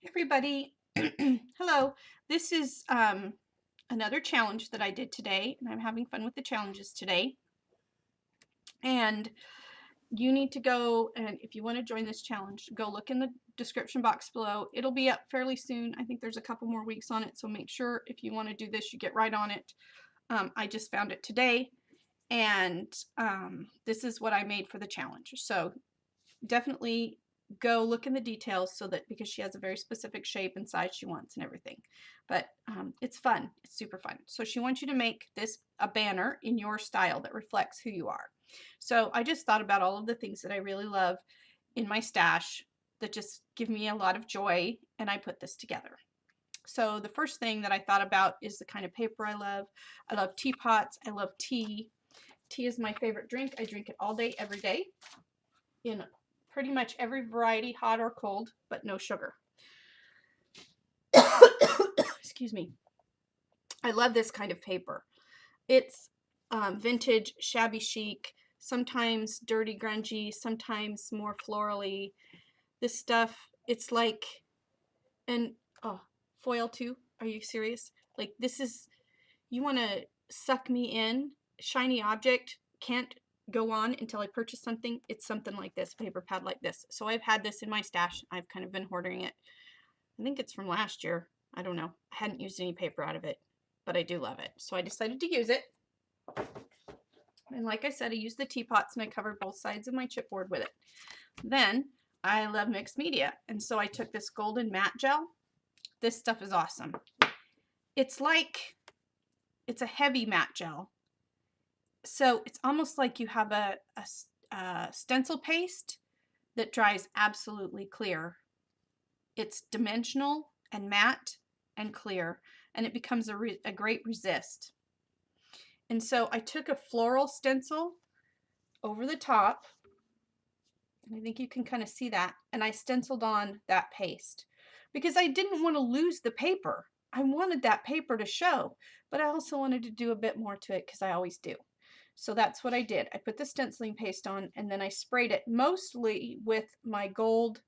Everybody, hello. This is another challenge that I did today, and I'm having fun with the challenges today. And you need to go, and if you want to join this challenge, go look in the description box below. It'll be up fairly soon. I think there's a couple more weeks on it, so make sure if you want to do this, you get right on it. I just found it today, and this is what I made for the challenge. So definitely go look in the details so that because she has a very specific shape and size she wants and everything. But it's fun. It's super fun. So she wants you to make this a banner in your style that reflects who you are. So I just thought about all of the things that I really love in my stash that just give me a lot of joy, and I put this together. So the first thing that I thought about is the kind of paper I love. I love teapots. I love tea. Tea is my favorite drink. I drink it all day, every day, in pretty much every variety, hot or cold, but no sugar. Excuse me. I love this kind of paper. It's vintage, shabby chic, sometimes dirty, grungy, sometimes more florally. This stuff, it's like, and oh, foil too. Are you serious? Like, this is, you want to suck me in, shiny object, can't go on until I purchase something. It's something like this, paper pad like this. So I've had this in my stash. I've kind of been hoarding it. I think it's from last year. I don't know. I hadn't used any paper out of it, but I do love it. So I decided to use it. And like I said, I used the teapots and I covered both sides of my chipboard with it. Then I love mixed media. And so I took this golden matte gel. This stuff is awesome. It's like, it's a heavy matte gel. So it's almost like you have a stencil paste that dries absolutely clear. It's dimensional and matte and clear, and it becomes a great resist. And so I took a floral stencil over the top, and I think you can kind of see that, and I stenciled on that paste because I didn't want to lose the paper. I wanted that paper to show, but I also wanted to do a bit more to it because I always do. So that's what I did. I put the stenciling paste on, and then I sprayed it mostly with my gold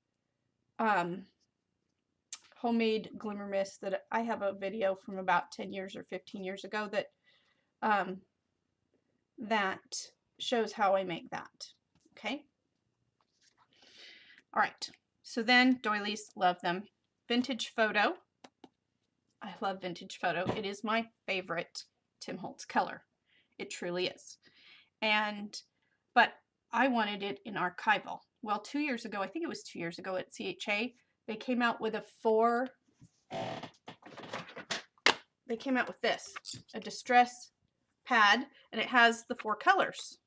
homemade glimmer mist that I have a video from about 10 years or 15 years ago that that shows how I make that. Okay. All right. So then doilies, love them. Vintage photo. I love vintage photo. It is my favorite Tim Holtz color. It truly is. But I wanted it in archival. Well, 2 years ago, I think it was 2 years ago at CHA, they came out with this, a distress pad, and it has the four colors.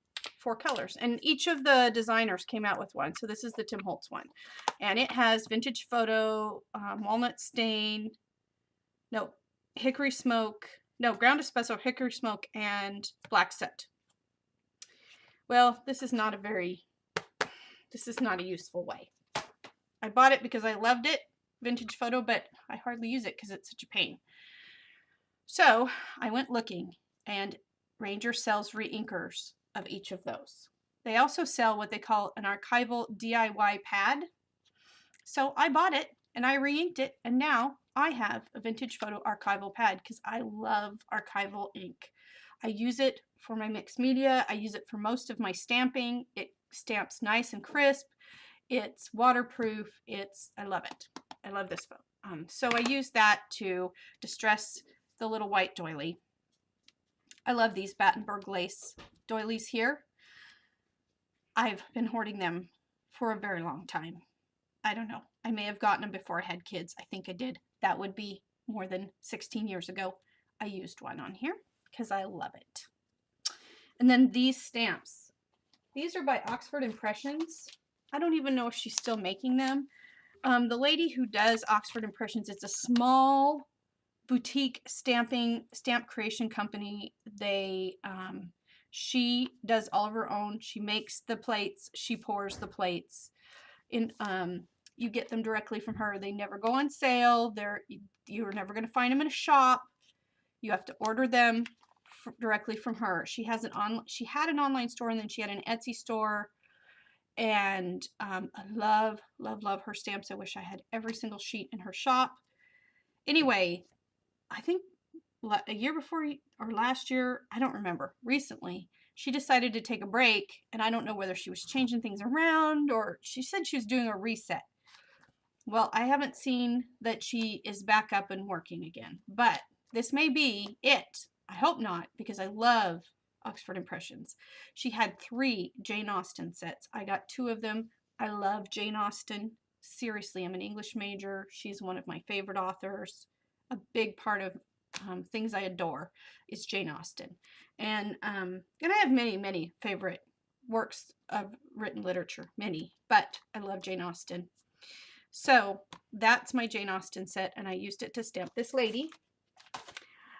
And each of the designers came out with one. So this is the Tim Holtz one. And it has vintage photo, walnut stain, hickory smoke, ground espresso, hickory smoke, and black soot. Well, this is not a useful way. I bought it because I loved it, vintage photo, but I hardly use it because it's such a pain. So I went looking, and Ranger sells re-inkers of each of those. They also sell what they call an archival DIY pad. So I bought it and I re-inked it, and now I have a vintage photo archival pad because I love archival ink. I use it for my mixed media. I use it for most of my stamping. It stamps nice and crisp. It's waterproof. I love it. I love this photo. So I use that to distress the little white doily. I love these Battenberg lace doilies here. I've been hoarding them for a very long time. I don't know. I may have gotten them before I had kids. I think I did. That would be more than 16 years ago. I used one on here because I love it. And then these stamps. These are by Oxford Impressions. I don't even know if she's still making them. The lady who does Oxford Impressions, it's a small boutique stamp creation company. She does all of her own. She makes the plates. She pours the plates. You get them directly from her. They never go on sale. You're never going to find them in a shop. You have to order them directly from her. She had an online store, and then she had an Etsy store. And I love, love, love her stamps. I wish I had every single sheet in her shop. Anyway, I think a year before or last year, I don't remember, recently, she decided to take a break, and I don't know whether she was changing things around or she said she was doing a reset. Well, I haven't seen that she is back up and working again, but this may be it. I hope not, because I love Oxford Impressions. She had 3 Jane Austen sets. I got 2 of them. I love Jane Austen. Seriously, I'm an English major. She's one of my favorite authors. A big part of things I adore is Jane Austen. And I have many, many favorite works of written literature, many, but I love Jane Austen. So that's my Jane Austen set, and I used it to stamp this lady.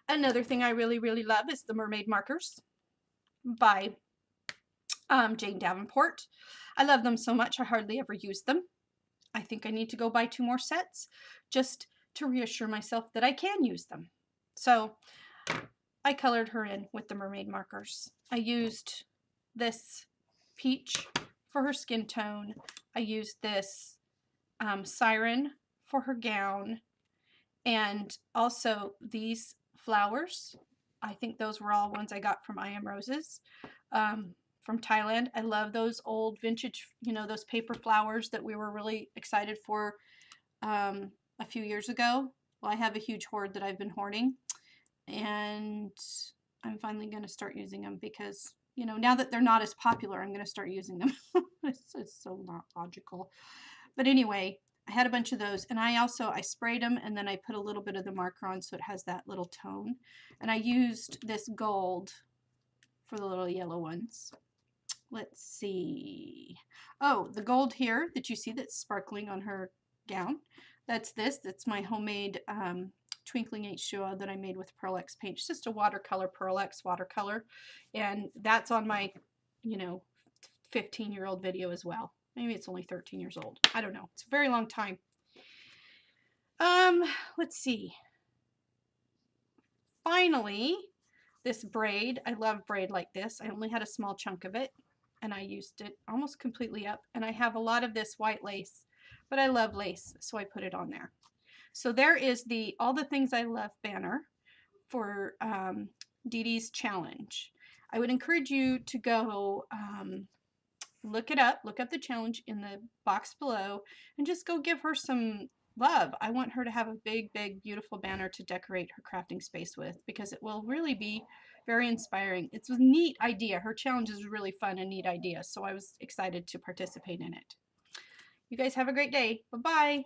Another thing I really, really love is the Mermaid Markers by Jane Davenport. I love them so much, I hardly ever use them. I think I need to go buy 2 more sets just to reassure myself that I can use them. So I colored her in with the Mermaid Markers. I used this peach for her skin tone. I used this siren for her gown, and also these flowers. I think those were all ones I got from I Am Roses from Thailand. I love those old vintage, those paper flowers that we were really excited for a few years ago. Well, I have a huge hoard that I've been hoarding, and I'm finally going to start using them because, now that they're not as popular, I'm going to start using them. It's so not logical. But anyway, I had a bunch of those, and I sprayed them, and then I put a little bit of the marker on so it has that little tone. And I used this gold for the little yellow ones. Let's see. Oh, the gold here that you see that's sparkling on her gown, that's my homemade Twinkling H2O that I made with Pearl X paint. It's just a watercolor, Pearl X watercolor, and that's on my 15-year-old video as well. Maybe it's only 13 years old. I don't know. It's a very long time. Let's see. Finally, this braid. I love braid like this. I only had a small chunk of it, and I used it almost completely up. And I have a lot of this white lace, but I love lace, so I put it on there. So there is the All the Things I Love banner for Didi's challenge. I would encourage you to go look it up, look up the challenge in the box below, and just go give her some love. I want her to have a big, big, beautiful banner to decorate her crafting space with, because it will really be very inspiring. It's a neat idea. Her challenge is a really fun and neat idea, so I was excited to participate in it. You guys have a great day. Bye-bye.